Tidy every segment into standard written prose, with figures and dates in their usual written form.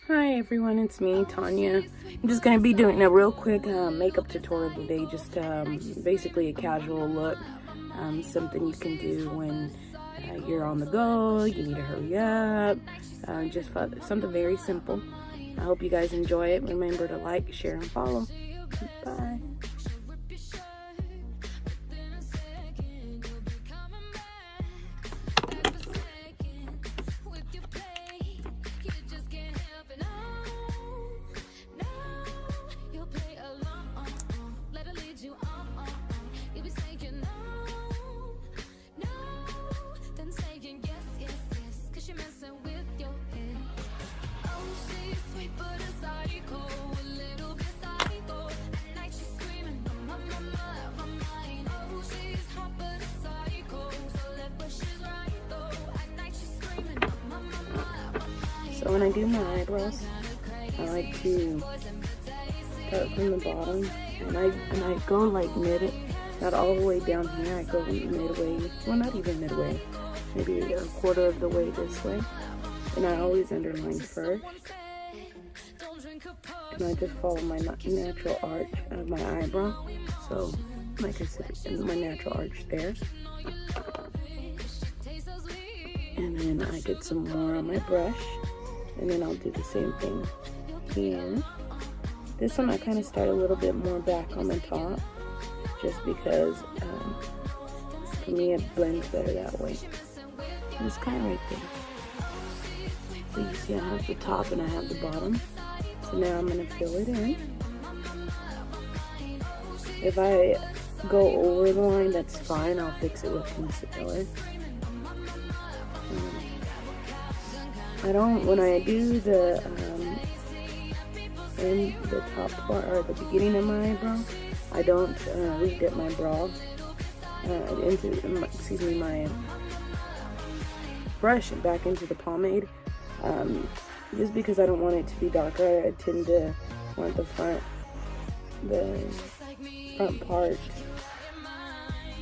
Hi everyone, it's me, Tanya. I'm just going to be doing a real quick makeup tutorial today, just basically a casual look, something you can do when you're on the go, you need to hurry up, something very simple. I hope you guys enjoy it. Remember to like, share, and follow. Bye. So when I do my eyebrows, I like to start from the bottom, and I go like mid, not all the way down here. I go midway, well, not even midway, maybe a quarter of the way this way, and I always underline first, and I just follow my natural arch of my eyebrow. So like I said, my natural arch there, and then I get some more on my brush. And then I'll do the same thing here. This one I kind of start a little bit more back on the top, just because for me it blends better that way. And it's kind of right there. So you see I have the top and I have the bottom. So now I'm going to fill it in. If I go over the line, that's fine. I'll fix it with concealer. I don't, when I do the in the top part or the beginning of my eyebrow, I don't redip my brow my brush back into the pomade, just because I don't want it to be darker. I tend to want the front part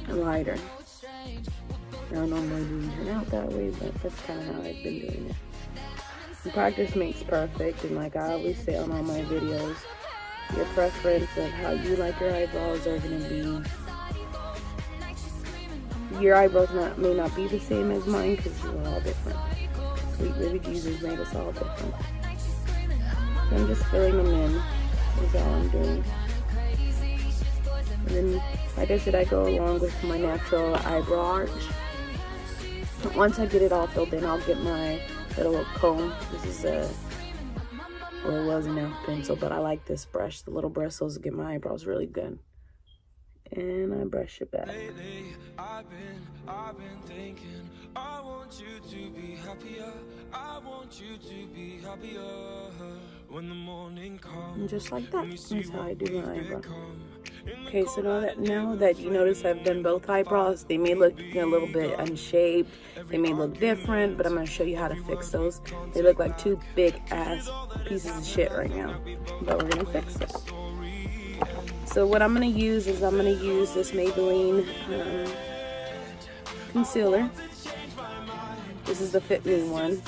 lighter. Now normally it doesn't turn out that way, but that's kind of how I've been doing it. Practice makes perfect, and like I always say on all my videos, your preference of how you like your eyebrows are going to be, your eyebrows may not be the same as mine, because we're all different. Sweet baby Jesus made us all different. So I'm just filling them in, is all I'm doing. And then, like I said, I go along with my natural eyebrow arch. Once I get it all filled in, I'll get my little comb. This is it was an elf pencil, but I like this brush. The little bristles get my eyebrows really good. And I brush it back. Lately, I've been thinking, I want you to be happier. I want you to be happier when the morning comes. And just like that, that's how I do my eyebrow. Okay, so now that you notice I've done both eyebrows, they may look a little bit unshaped, they may look different, but I'm going to show you how to fix those. They look like two big ass pieces of shit right now, but we're going to fix it. So what I'm going to use is this Maybelline concealer. This is the Fit Me one.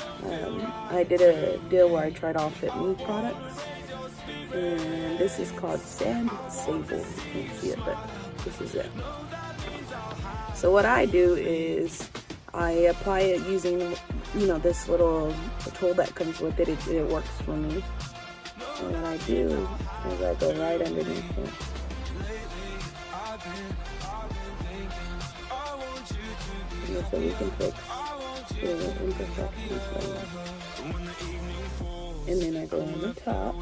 I did a deal where I tried all Fit Me products. And this is called Sand Sable. You can't see it, but this is it. So what I do is I apply it using, this little tool that comes with it. It works for me. And what I do is I go right underneath it. So we can fix the imperfections right now. And then I go on the top.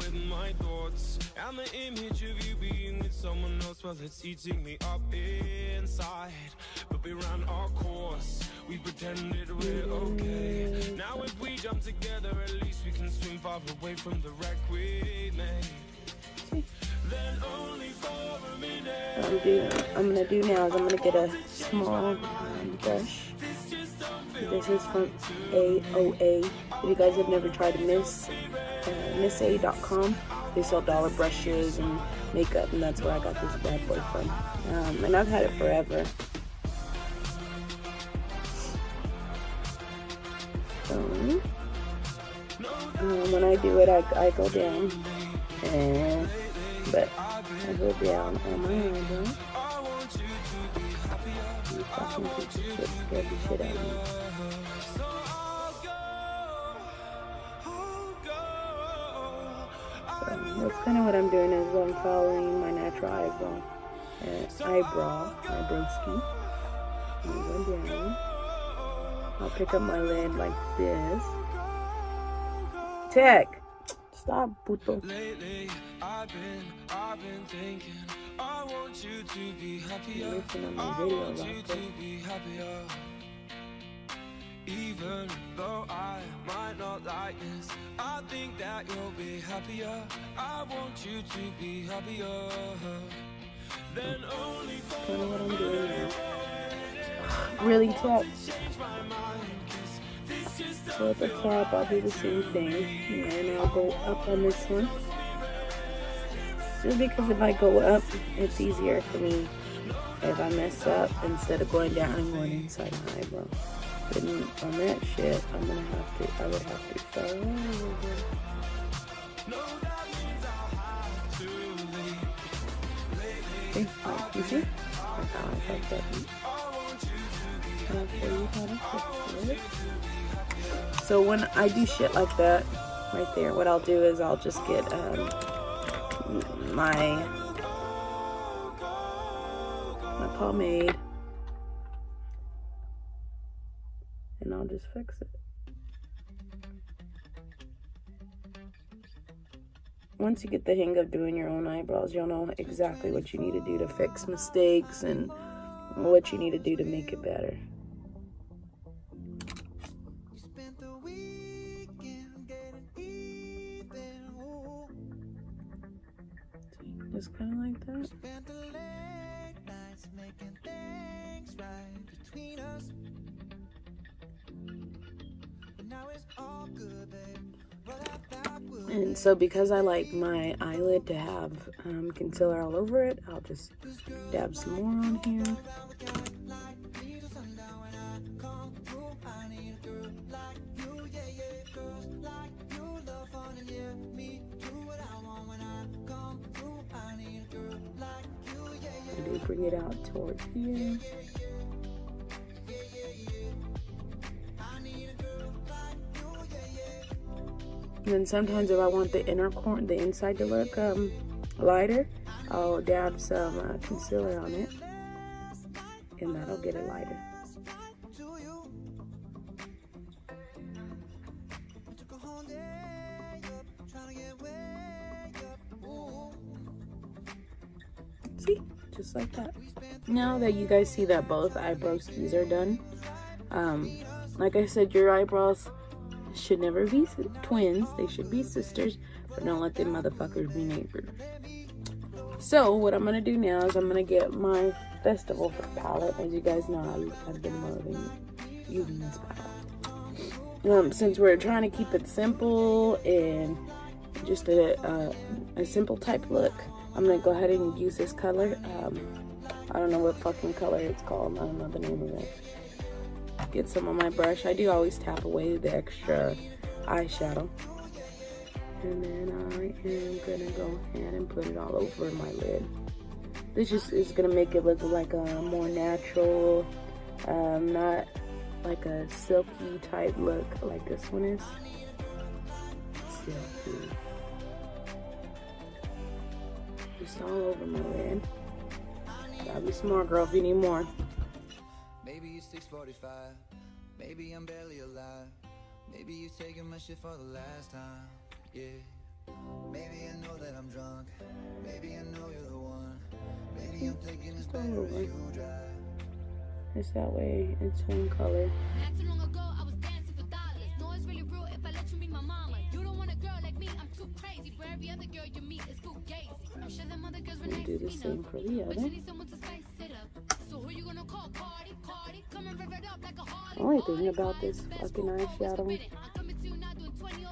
And the image of you being with someone else, well, it's eating me up inside. But we ran our course, we pretended we're okay. Now if we jump together, at least we can swim far away from the wreck we made. Then only for a minute. What I'm gonna do now is I'm gonna get a small brush. This is from AOA. If you guys have never tried MissA.com, they sell dollar brushes and makeup, and that's where I got this bad boy from. And I've had it forever. So When I do it, I go down, but I go down on my eyebrow. You fucking piece of shit scared the shit out of me. So that's kind of what I'm doing, is I'm following my natural eyebrow ski. And go down. I'll pick up my lid like this. Tech, stop, puto. Lately, I've been thinking, I want you to be happier. I want you to be happier. Even though I might not like this, I think that you'll be happier. I want you to be happier. Then only That's kind of what I'm doing now. Really, Tech. So at the top, I'll do the same thing, and then I'll go up on this one. Just because if I go up, it's easier for me if I mess up instead of going down and going inside my eyebrow. Then on that shit, I would have to start all over. Okay, you see? That's how I fucked up. I'll show you how to fix it. So when I do shit like that, right there, what I'll do is I'll just get my pomade, and I'll just fix it. Once you get the hang of doing your own eyebrows, you'll know exactly what you need to do to fix mistakes and what you need to do to make it better. Just kind of like that. And so because I like my eyelid to have concealer all over it, I'll just dab some more on here. Bring it out towards here. And then sometimes if I want the inner corner, the inside to look lighter, I'll dab some concealer on it, and that'll get it lighter. See? Just like that. Now that you guys see that both eyebrow skis are done, like I said, your eyebrows should never be twins. They should be sisters, but don't let them motherfuckers be neighbors. So what I'm gonna do now is I'm gonna get my Festival palette. As you guys know, I've been loving using this palette. Since we're trying to keep it simple and just a simple type look, I'm gonna go ahead and use this color. I don't know what fucking color it's called. I don't know the name of it. Get some on my brush. I do always tap away the extra eyeshadow. And then I am gonna go ahead and put it all over my lid. This just is gonna make it look like a more natural, not like a silky type look like this one is. Silky. Just all over my lid. Gotta be smart, girl, if you need more. Maybe it's 6:45. Maybe I'm barely alive. Maybe you're taking my shit for the last time. Yeah. Maybe I know that I'm drunk. Maybe I know you're the one. Maybe I'm thinking it's better if you drive. It's that way. It's one color. Not too long ago, I was dancing for dollars. No, it's really real if I let you meet my mama. You don't want a girl like me, I'm too crazy. For every other girl you meet is fugazi. I'm sure them other girls were nice Do the same for the but other. you need someone to spice it up. So who you gonna call? Cardi, Cardi, come and rev it up like a Harley. The only thing about this fucking eyeshadow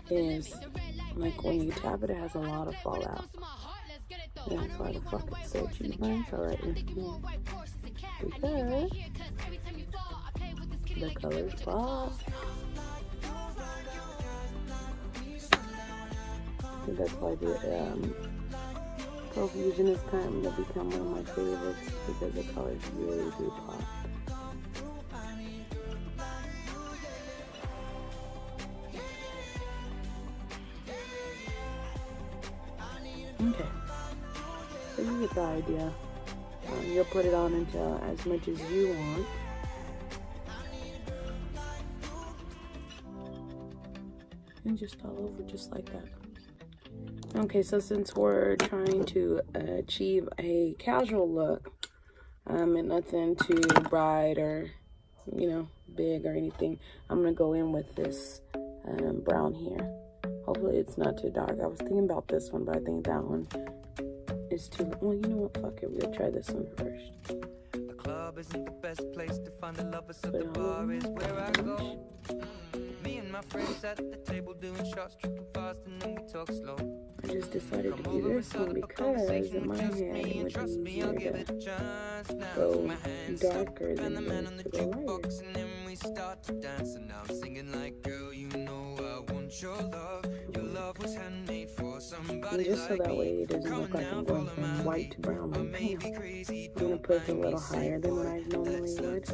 is, like, when you tap it, it has a lot of fallout. That's why the fuck it's so cheap. Mine's alright in here. Because the color's pop. think that's why the Profusion is kind of become one of my favorites, because the colors really do pop. Okay, so you get the idea. You'll put it on until as much as you want. And just all over, just like that. Okay, so since we're trying to achieve a casual look, and nothing too bright or, you know, big or anything, I'm gonna go in with this brown here. Hopefully it's not too dark. I was thinking about this one, but I think that one is too, well, you know what, fuck it, we'll try this one first. The club isn't the best place to find the lovers, so the bar is where I go. Me and my friends at the table doing shots, tripping fast, and then we talk slow. I just decided to do this one because in my head it would be easier to go darker than it is to go lighter. And then we start to dance, and now I'm singing like, girl, you know I want your love. Your love was handmade for somebody. And just so that way it doesn't look like I'm going from white to brown. Like, I'm gonna put it a little higher than what I normally would.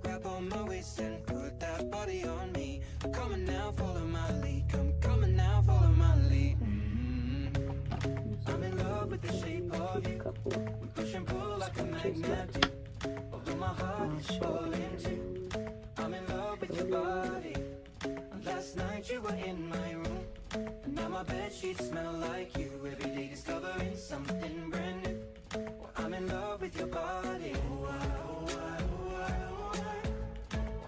Grab on my waist and put that body on me. I'm coming now, follow my lead. Come coming now, follow my lead. I'm in love with the shape of you. Push and pull like a magnet. Although my heart is falling too. I'm in love with your body. Last night you were in my room, and now my bedsheets smell like you. Every day discovering something brand new. Well, I'm in love with your body.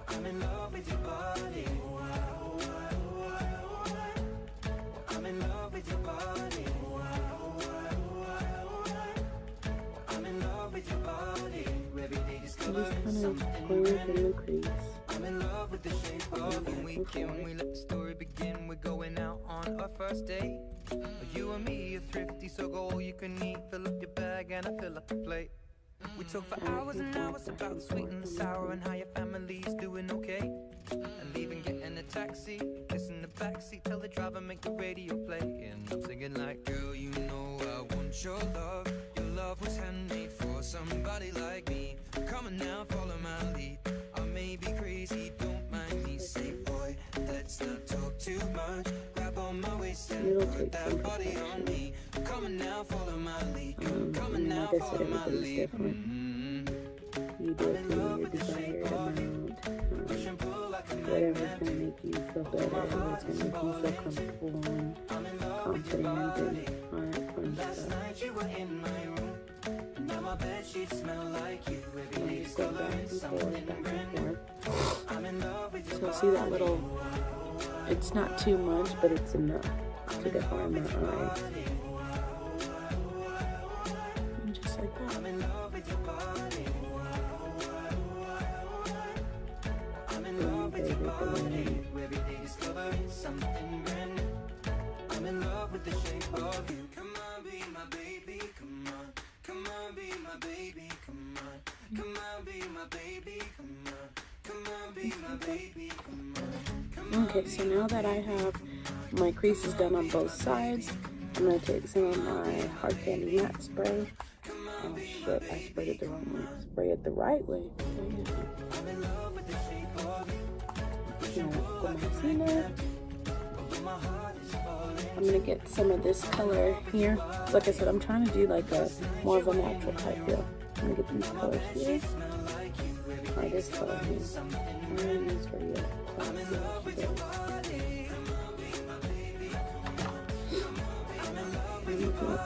I'm in love with your body. I'm in love with your body. I'm in love with your body. Every day discovering something brand new. I'm in love with the shape of you. Weekend, we let the story begin. We're going out on our first date. You and me are thrifty, so go all you can eat. Fill up your bag and I fill up the plate. We talk for hours and hours about the sweet and the sour and how your family's doing okay. And leaving, getting a taxi, kissing the backseat, tell the driver make the radio play. And I'm singing like, girl, you know I want your love. Your love was handmade for somebody like me. Come on now, follow my lead. I may be crazy, don't mind me. Say, boy, let's not talk too much. Grab on my waist and put that body on me. Come on now, follow my lead. Come on now, follow my lead. You do it to your desired amount. Whatever's gonna make you feel better, what's gonna make you feel comfortable and confident and all that fun stuff. Just go back and forth, back and forth. So see that little, it's not too much, but it's enough to define my eye. And just like that. Something brand new. I'm in love with the shape of you. Come on, be my baby, come on. Come on, be my baby, come on. Come on, be my baby, come on. Come on, be my baby, come on. Okay, so now that I have my creases done on both sides, I'm going to take some of my Hard Candy Matte Spray. Oh shit, I sprayed it the wrong way. Spray it the right way. I'm in love with the shape of you. I'm gonna get some of this color here. Like I said, I'm trying to do like a more of a natural type feel. I'm gonna get these colors here. Or this color here. I'm gonna use for you. I'm gonna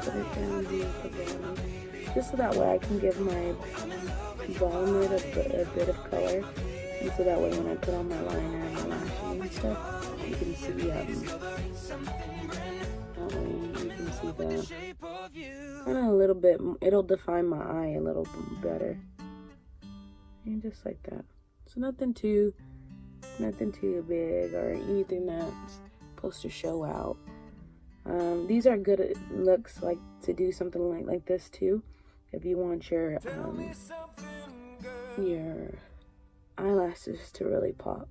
put it down here at the bottom. Just so that way I can give my bottom lid a bit of color. And so that way when I put on my liner and my lashes and stuff, you can see that way you can see the kind of a little bit, it'll define my eye a little bit better. And just like that. So nothing too big or anything that's supposed to show out. These are good looks, like to do something like this too. If you want your eyelashes to really pop.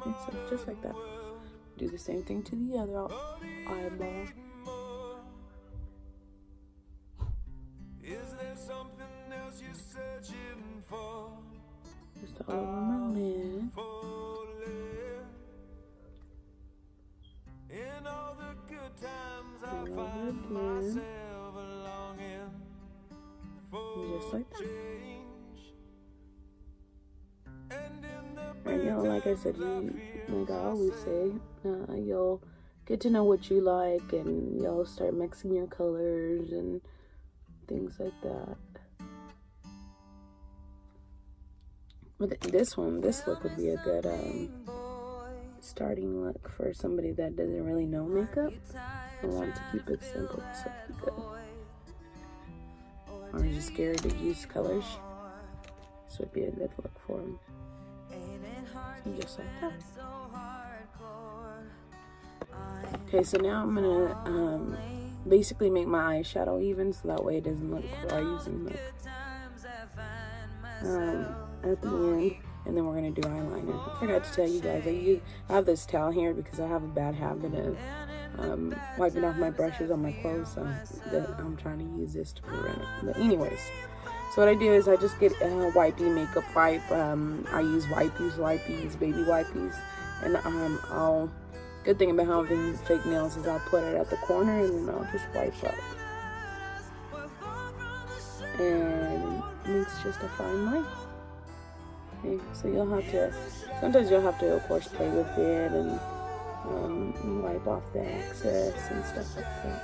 It's just like that. do the same thing to the other eyeball. Is there something else you're searching for? Just all over my lid. In all the good times I find myself longing for Just like that. change. And in the And you know, like I said, like I always say, you'll get to know what you like, and you'll start mixing your colors and things like that. But this look would be a good starting look for somebody that doesn't really know makeup and want to keep it simple. So it'd be good. Or just scared to use colors. This would be a good look for them. So just like that. Okay, so now I'm gonna basically make my eyeshadow even, so that way it doesn't look crazy. At the end, and then we're gonna do eyeliner. I forgot to tell you guys, I have this towel here because I have a bad habit of wiping off my brushes on my clothes, so I'm trying to use this to prevent it. But anyways, so what I do is I just get wipey makeup wipe. I use wipes, baby wipes, and good thing about having fake nails is I'll put it at the corner and then I'll just wipe up, and it makes just a fine line. Okay, so sometimes you'll have to, of course, play with it and wipe off the excess and stuff like that.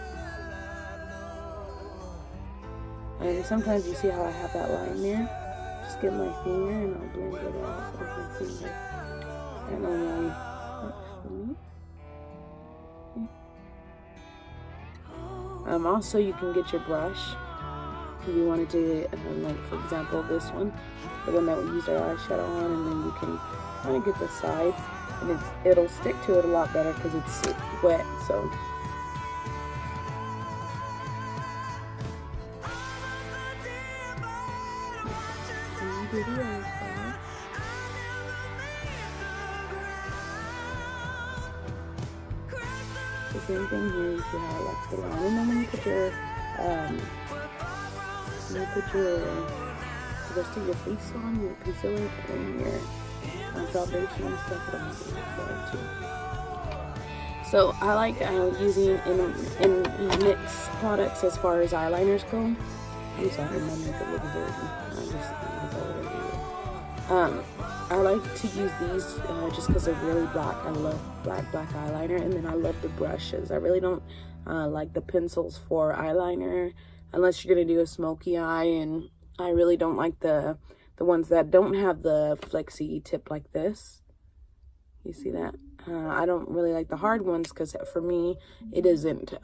And sometimes you see how I have that line there? Just get my finger and I'll blend it out with my finger. And only for me. Okay. Also, you can get your brush if you wanted to, like for example, this one, the one that we used our eyeshadow on, and then you can kind of get the sides, and it'll stick to it a lot better because it's wet. So the same thing here. You see how I left it on, and then when you put your the rest of your face on, your concealer and your foundation and stuff, it'll be better too. So I like using in NYX products as far as eyeliners go. I'm sorry, my makeup looks dirty. I like to use these just because they're really black. I love black eyeliner, and then I love the brushes. I really don't like the pencils for eyeliner unless you're gonna do a smoky eye, and I really don't like the ones that don't have the flexy tip like this. You see that? I don't really like the hard ones because for me it isn't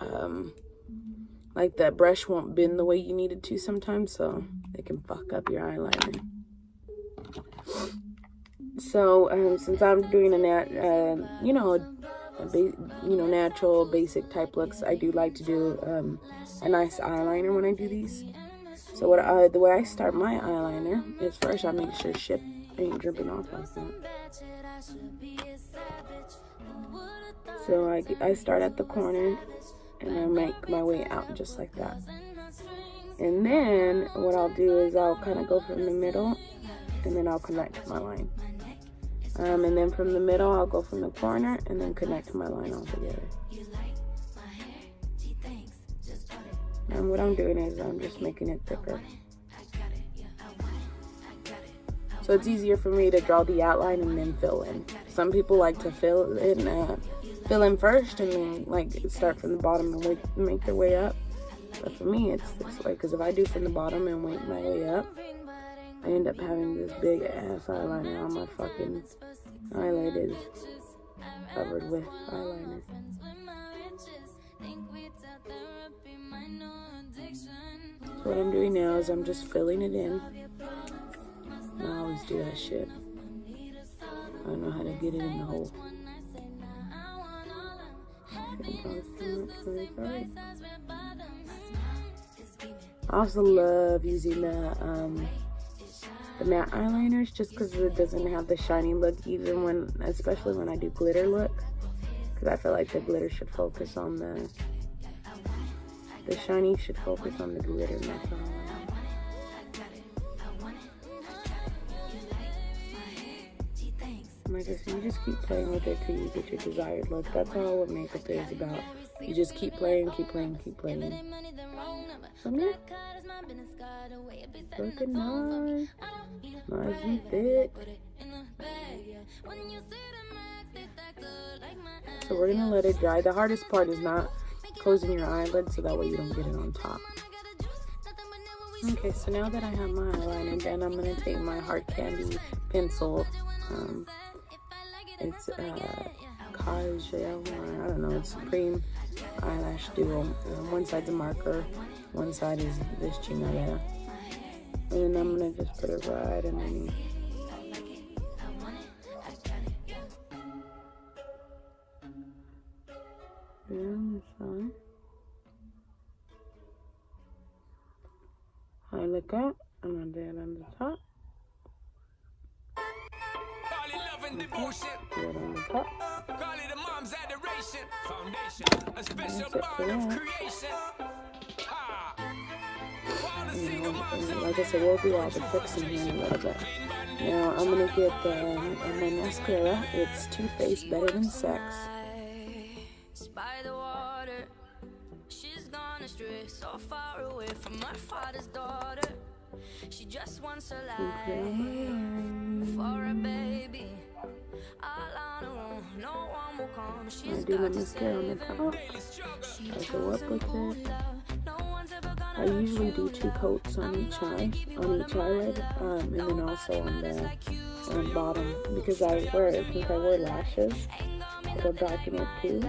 like the brush won't bend the way you need it to sometimes, so it can fuck up your eyeliner. So since I'm doing a natural basic type looks, I do like to do a nice eyeliner when I do these. So the way I start my eyeliner is first I make sure shit ain't dripping off like that. So I start at the corner and I make my way out just like that. And then what I'll do is I'll kind of go from the middle and then I'll connect my line. And then from the middle I'll go from the corner and then connect my line all together. And what I'm doing is I'm just making it thicker. So it's easier for me to draw the outline and then fill in. Some people like to fill in first and then like start from the bottom and make their way up. But for me, it's this way, because if I do from the bottom and work my way up, I end up having this big ass eyeliner on my fucking eyelid is covered with eyeliner. So what I'm doing now is I'm just filling it in. I always do that shit. I don't know how to get it in the hole. I also love using the matte eyeliners just because it doesn't have the shiny look, especially when I do glitter look. because I feel like the glitter should focus on the shiny should focus on the glitter, and that's all. Like I said, you just keep playing with it till you get your desired look. That's all what makeup is about. You just keep playing, keep playing, keep playing. So yeah, looking nice, nice and thick. So we're gonna let it dry. The hardest part is not closing your eyelids, so that way you don't get it on top. Okay, so now that I have my eyeliner done, I'm gonna take my hard candy pencil. It's Kajal, I don't know, it's Supreme Eyelash Duo. One side's a marker, one side is this chingadera. And then I'm gonna just put it right underneath. And on this side. I look up, I'm gonna do it on the top. Devotion. Put it on the top. Call it a mom's adoration. Foundation. A special bond of creation. Like I said, we'll do all the fixing here in a little bit. Now I'm gonna get my mascara. It's Too Faced Better Than Sex. By the water, she's gone astray, so far away from her father's daughter. She just wants a life for a baby. All on her own, no one will come. She's got to mascara on the top. I go up with it. I usually do 2 coats on each eye, on each eyelid, and then also on the bottom, because I think I wear lashes. It'll darken it too,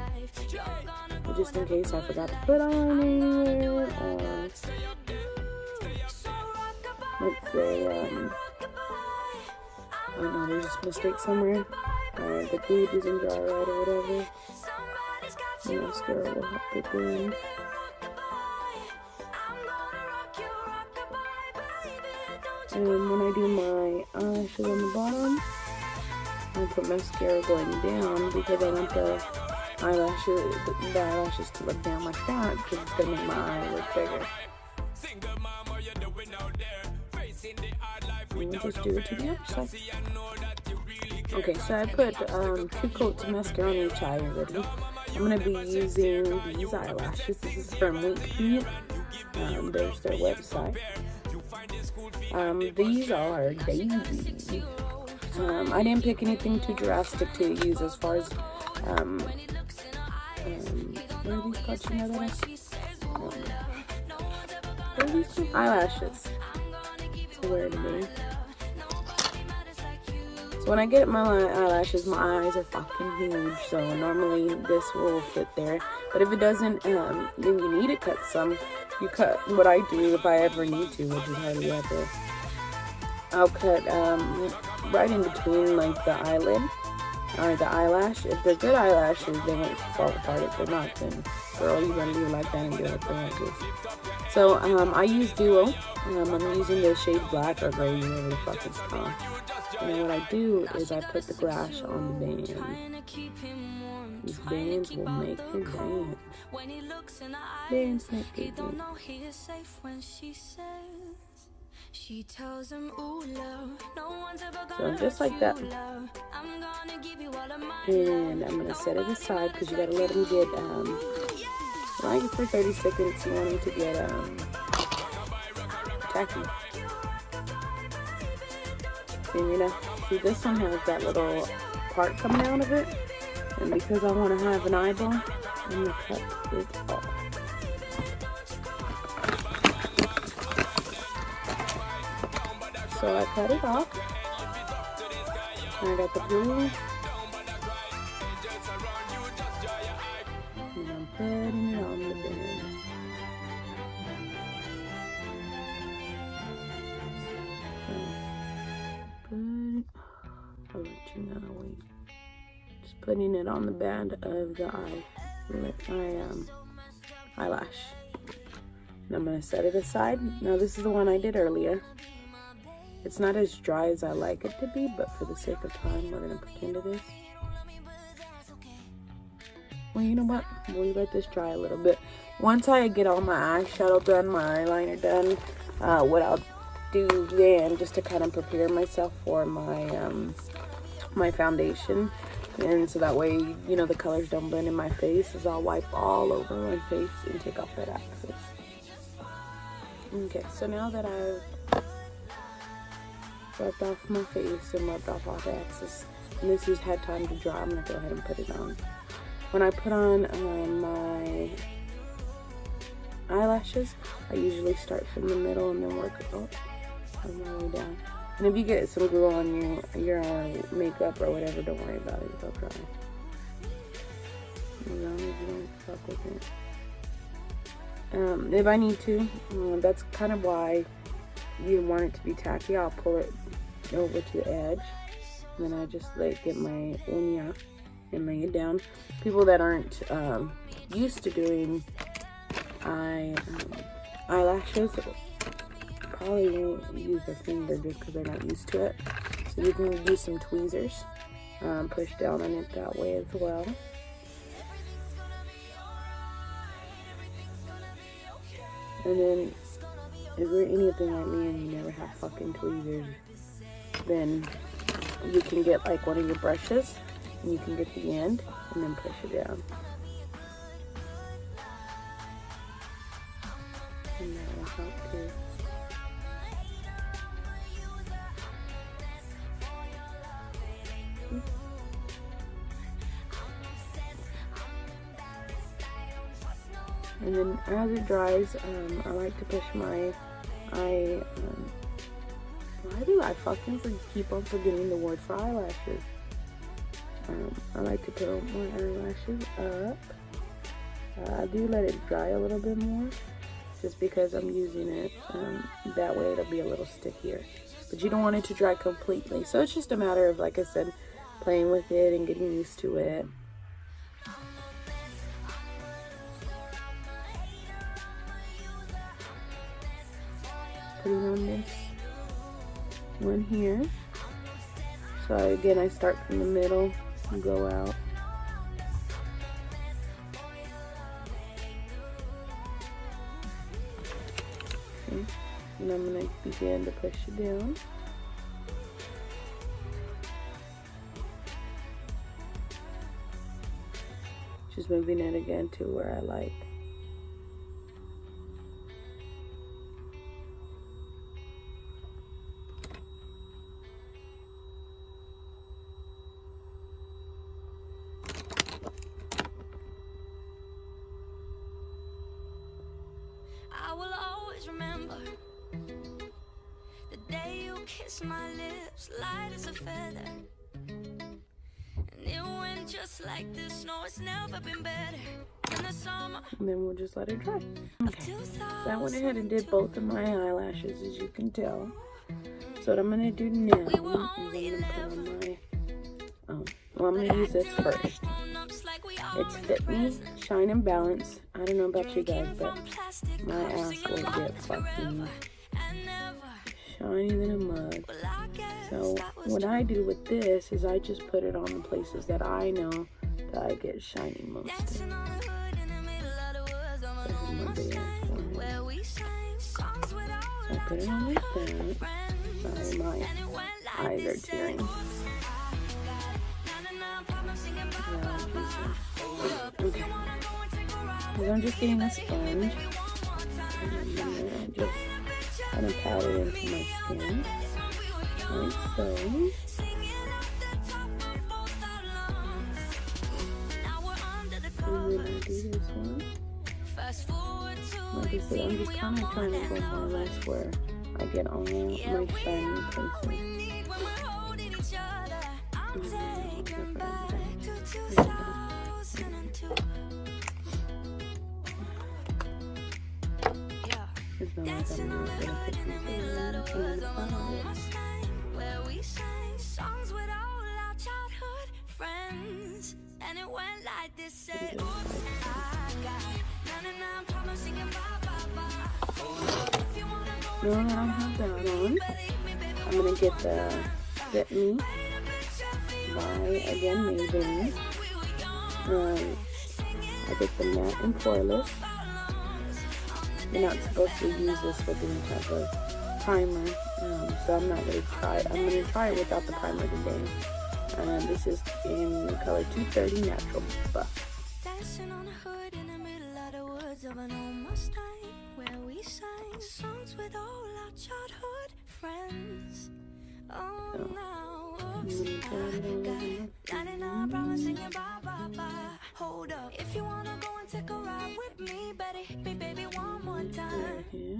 just in case I forgot to put on anywhere, or let's say, I don't know, there's just a mistake somewhere, or the glue doesn't dry right or whatever. The mascara will help it blend. And when I do my eyelashes on the bottom, I put mascara going down because I want the eyelashes to look down like that, because it's going to make my eye look bigger. And we'll just do it to the other side. Okay, so I put 2 coats of mascara on each eye already. I'm going to be using these eyelashes. This is from Winkpe. There's their website. These are Daisy. I didn't pick anything too drastic to use as far as what are these called? You know that? What are these called? Eyelashes to wear today. So when I get my eyelashes, my eyes are fucking huge, so normally this will fit there. But if it doesn't, then you need to cut some. You cut what I do if I ever need to, which is hardly ever. I'll cut right in between, like the eyelid or the eyelash. If they're good eyelashes, they won't fall apart. If they're not, then girl, you better do it like that and do it like this. So I use Duo. I'm using the shade black or gray, whatever the fuck it's called. And then what I do is I put the glass on the band. These bands will make you dance. Dance like they do. So just like that. And I'm gonna set it aside because you gotta let them get like for 30 seconds. You want them to get tacky. And you know, see, this one has that little part coming out of it, and because I want to have an eyeball, I'm gonna cut it off. So I cut it off, and I got the blue, and I'm putting it on the band. I'll let you know. Wait. Just putting it on the band of the eyelash. And I'm gonna set it aside. Now this is the one I did earlier. It's not as dry as I like it to be, but for the sake of time, we're gonna pretend it is. well, you know what? We'll let this dry a little bit. Once I get all my eyeshadow done, my eyeliner done, what I'll do then, just to kind of prepare myself for my my foundation, and so that way, you know, the colors don't blend in my face, is I'll wipe all over my face and take off that excess. Okay, so now that I've rubbed off my face and rubbed off all the excess, and this has had time to dry, I'm gonna go ahead and put it on. When I put on my eyelashes, I usually start from the middle and then work on my way down. And if you get some glue on your makeup or whatever, don't worry about it, it'll dry. As long as you don't fuck with it. If I need to, that's kind of why you want it to be tacky. I'll pull it over to the edge, and then I just get my uña and lay it down. People that aren't used to doing eyelashes probably won't use their finger just because they're not used to it. So you can use some tweezers, push down on it that way as well. And then if you're anything like me and you never have fucking tweezers, then you can get like one of your brushes and you can get the end and then push it down. And that will help too. And then as it dries, I like to push my eye. Why do I fucking keep on forgetting the word for eyelashes? I like to put my eyelashes up. I do let it dry a little bit more, just because I'm using it. That way it'll be a little stickier. But you don't want it to dry completely. So it's just a matter of, like I said, playing with it and getting used to it. Putting on this one here. So again, I start from the middle and go out. Okay. And I'm going to begin to push it down. Just moving it again to where I like. I will always remember the day you kissed my lips, light as a feather. And it went just like this. No, it's never been better. In the summer. And then we'll just let it dry. Okay. So I went ahead and did both of my eyelashes, as you can tell. So what I'm gonna do now is I'm gonna put on my I'm gonna use this first. It's Fit Me Shine and Balance. I don't know about you guys, but my ass will get fucking shiny than a mug. So what I do with this is I just put it on the places that I know that I get shiny most. So I put it on like that. Sorry, my eyes are tearing. Okay. I'm just getting a sponge, and then just kind of pat it into my skin, like so. And then I do this one. Like I said, I'm just kind of trying to go more or less where I get all my shiny places. It's not like I'm not gonna put these in where we sang songs with all our childhood friends, and it went like this. Say, oops, I got I'm now that I have that on, I'm gonna get the Fit Me by, again, Maybelline. I get the matte and poreless. You're not supposed to use this with any type of primer, so I'm not going to try it. I'm going to try it without the primer today. This is in color 230 Natural Buff. Dancing on a hood in the middle of the woods of an old Mustang, where we sang songs with all our childhood friends. Oh, now, oops, got it now, promising you bye, bye, bye. Hold up, if you wanna go and take a ride with me, better hit me, baby, one more time. Here.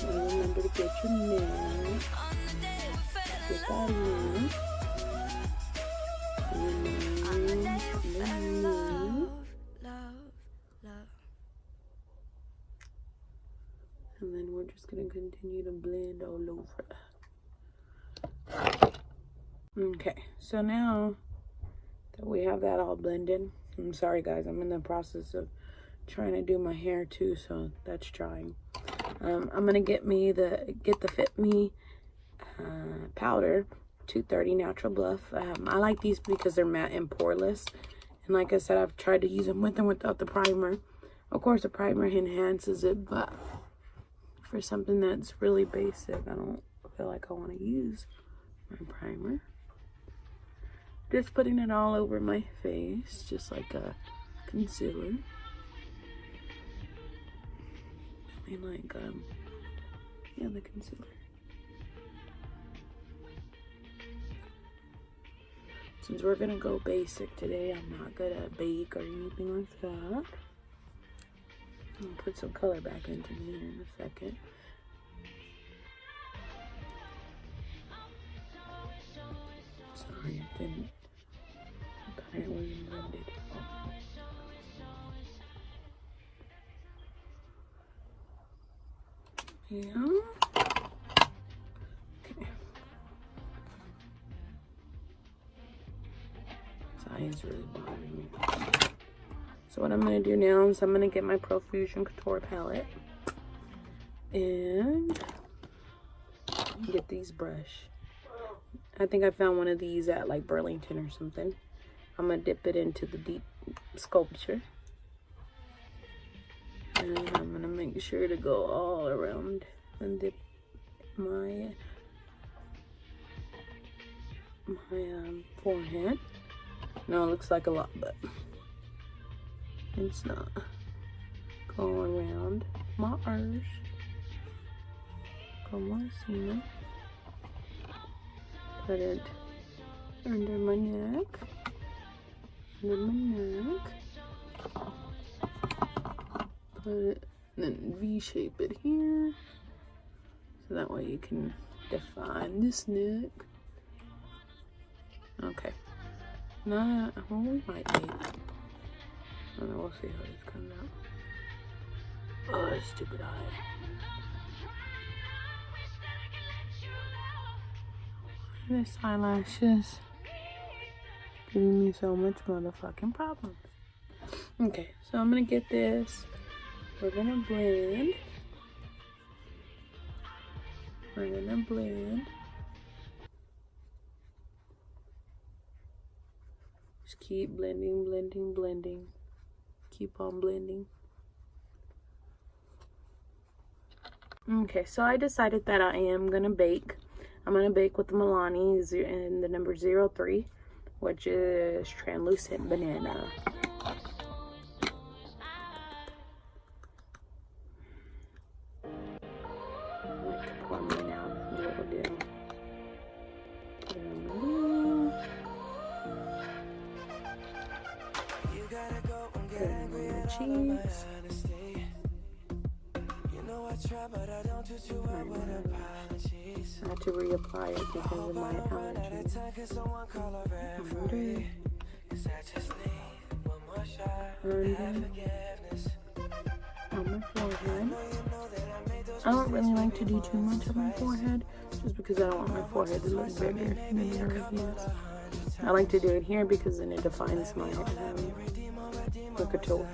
Remember to get your nails. Get that in. And then we're just going to continue to blend all over. Okay, so now that we have that all blended, I'm sorry guys, I'm in the process of trying to do my hair too, so that's trying. I'm gonna get the Fit Me powder, 230 Natural Bluff. I like these because they're matte and poreless, and like I said, I've tried to use them with and without the primer. Of course, the primer enhances it, but for something that's really basic, I don't feel like I want to use my primer. Just putting it all over my face, just like a concealer. I mean, like, yeah, the concealer. Since we're gonna go basic today, I'm not gonna bake or anything like that. I'm gonna put some color back into me here in a second. Sorry, it didn't apparently blended. Yeah. Okay. This eye is really bothering me. So what I'm going to do now is I'm going to get my Profusion Couture palette and get these brush. I think I found one of these at like Burlington or something. I'm going to dip it into the deep sculpture. And I'm going to make sure to go all around and dip my forehead. No, it looks like a lot, but it's not. Go around my ears. Como así. Put it under my neck. Under my neck. Put it, then V-shape it here. So that way you can define this neck. Okay. Well, we might be. I don't know, we'll see how this comes out. Oh, stupid eye. This eyelashes giving me so much motherfucking problems. Okay, so I'm gonna get this. We're gonna blend. We're gonna blend. Just keep blending, blending, blending. Keep on blending. Okay, so I decided that I am gonna bake. I'm gonna bake with the Milani and the number 03, which is translucent banana. Cheeks. I have to reapply it because of my allergies. Under on my forehead. I don't really like to do too much on my forehead, just because I don't want my forehead to look bigger than it already is. I like to do it here because then it defines my look toe.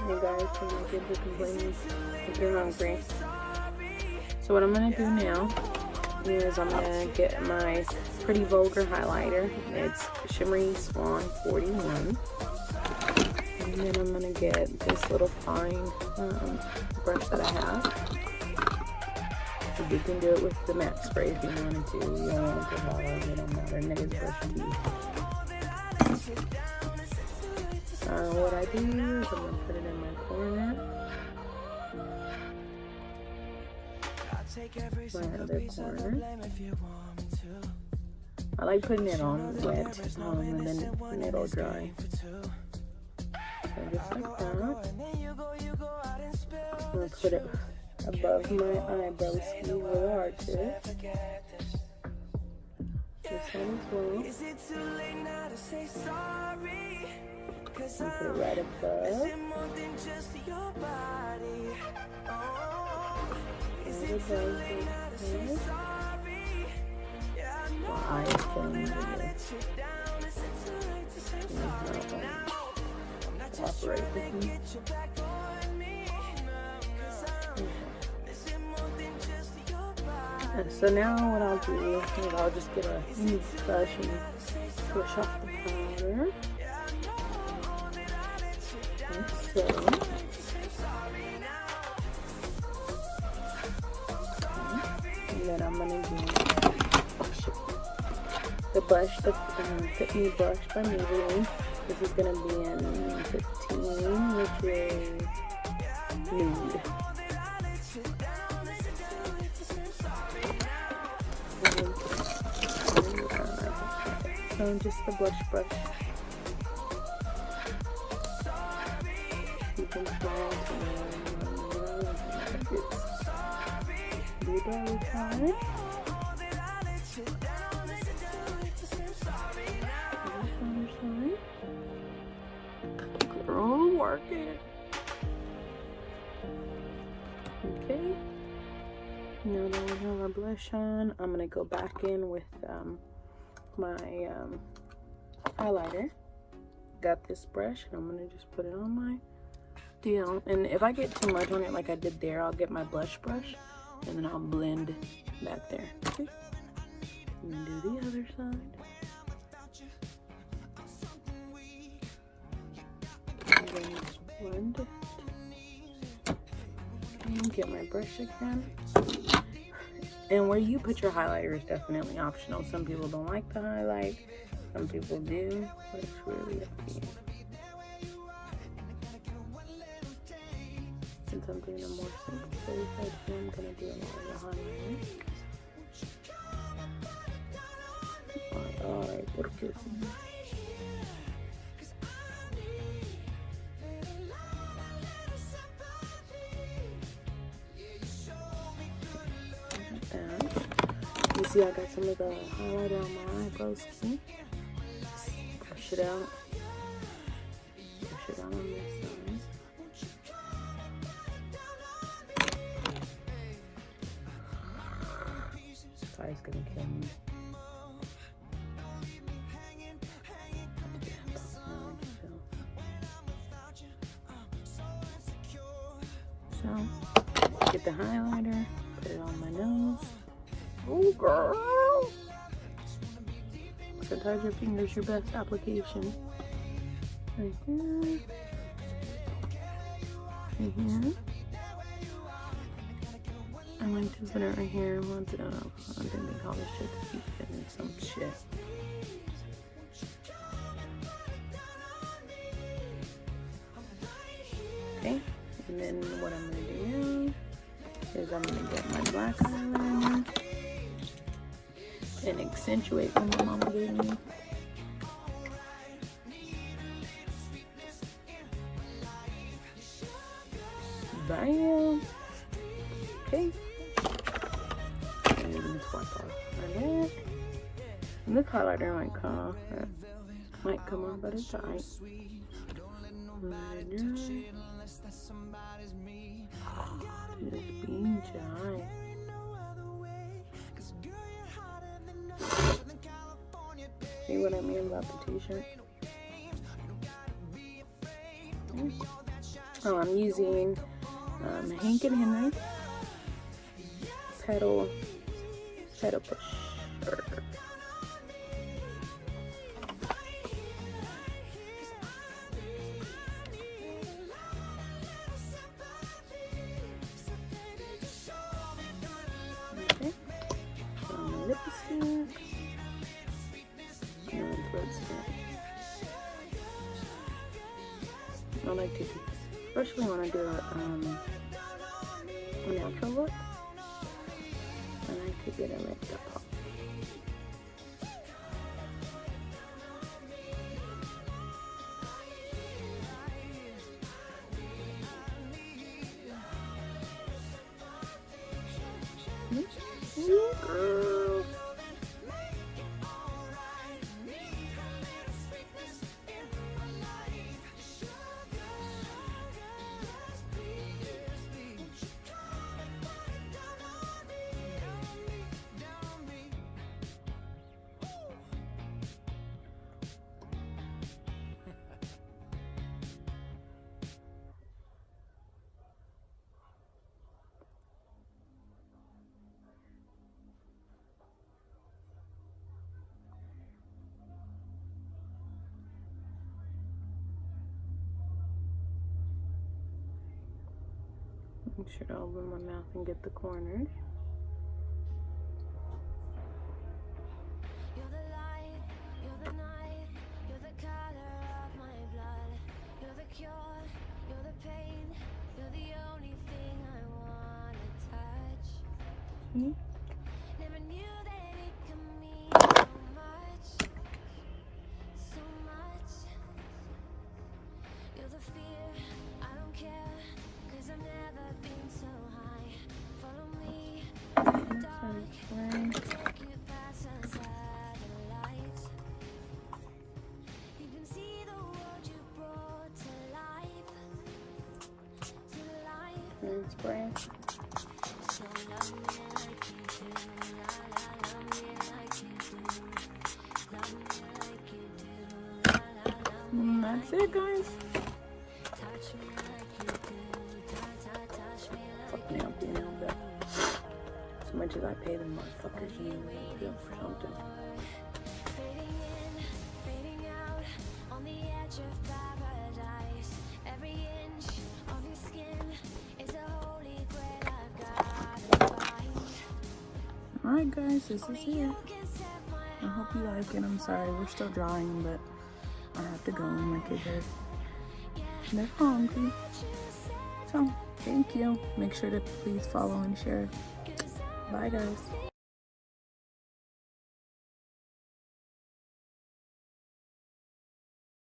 Hey guys, so my kids are complaining if they're hungry. So what I'm gonna do now is I'm gonna get my Pretty Vulgar highlighter. It's Shimmery Swan 41. And then I'm gonna get this little fine brush that I have. You can do it with the matte spray if you wanted to. You don't want to put all of it on that, and it is brush too. What I do is I'm going to put it in my corner, my other corner. I like putting it on wet and then when it'll dry. So just like that. I'm going to put it above my eyebrow squeeze really hard to it. This one as well. And put it right above. My eye is killing me with this. Cooperate with me. And so now what I'll do is I'll just get a new brush and push off the powder. So, and then I'm gonna use the brush, the Fit Me brush by Maybelline. This is gonna be in 15, which is nude. So just the blush brush. You can try blueberry pie. Girl, work it. Okay. Now that we have our blush on, I'm gonna go back in with my highlighter. Got this brush, and I'm gonna just put it on my deal. And if I get too much on it like I did there, I'll get my blush brush and then I'll blend back there. Okay. And then do the other side. And then just blend it. And get my brush again. And where you put your highlighter is definitely optional. Some people don't like to highlight, some people do, but it's really up to you. Since I'm doing a more simple face, I'm gonna do another highlighter. Ay, porque sí. You see, I got some of the highlighter on my eyebrows. See? Brush it out. Brush it out on this side. Side's gonna kill me. So, get the highlighter, put it on my nose. Oh, girl. Sometimes your finger's your best application. Right here. Right here. I like to put it right here. I don't think they call this shit to keep getting some shit. Okay. And then what I'm going to do now is I'm going to get my black eyeliner and accentuate what my mama gave me. Bam. Okay. wipe off my neck. And this highlighter might come off. Might come off, but it's alright. Just being shy. See what I mean about the t-shirt? Oh, I'm using Hank and Henry pedal push. Okay, lipstick. I like to do, especially when I do a natural look. I like to get a makeup pop. Girl. Make sure to open my mouth and get the corners. You're the light, you're the night, you're the color of my blood. You're the cure, you're the pain, you're the only thing I wanna touch. Never knew that it could mean so much, so much. You're the fear, I don't care, 'cause I've never been so high. Follow me in the dark, take you past sunset lights. You can see the world you brought to life, to life. And spray. So love me like you do, la la, love me like you do, love me like you do, la la, love me. That's it, guys. Touch me like you do, touch me like Fuck me up, you know, but as much as I pay them motherfuckers, you know, they feel for something. fading in, fading out, on the edge of paradise. Every inch of your skin is a holy grail I've gotta find. Alright, guys, this is Only it. you can set my I hope you like it. I'm sorry, we're still drawing, but I have to go. My kids are they're hungry. So, thank you. Make sure to please follow and share. Bye, guys.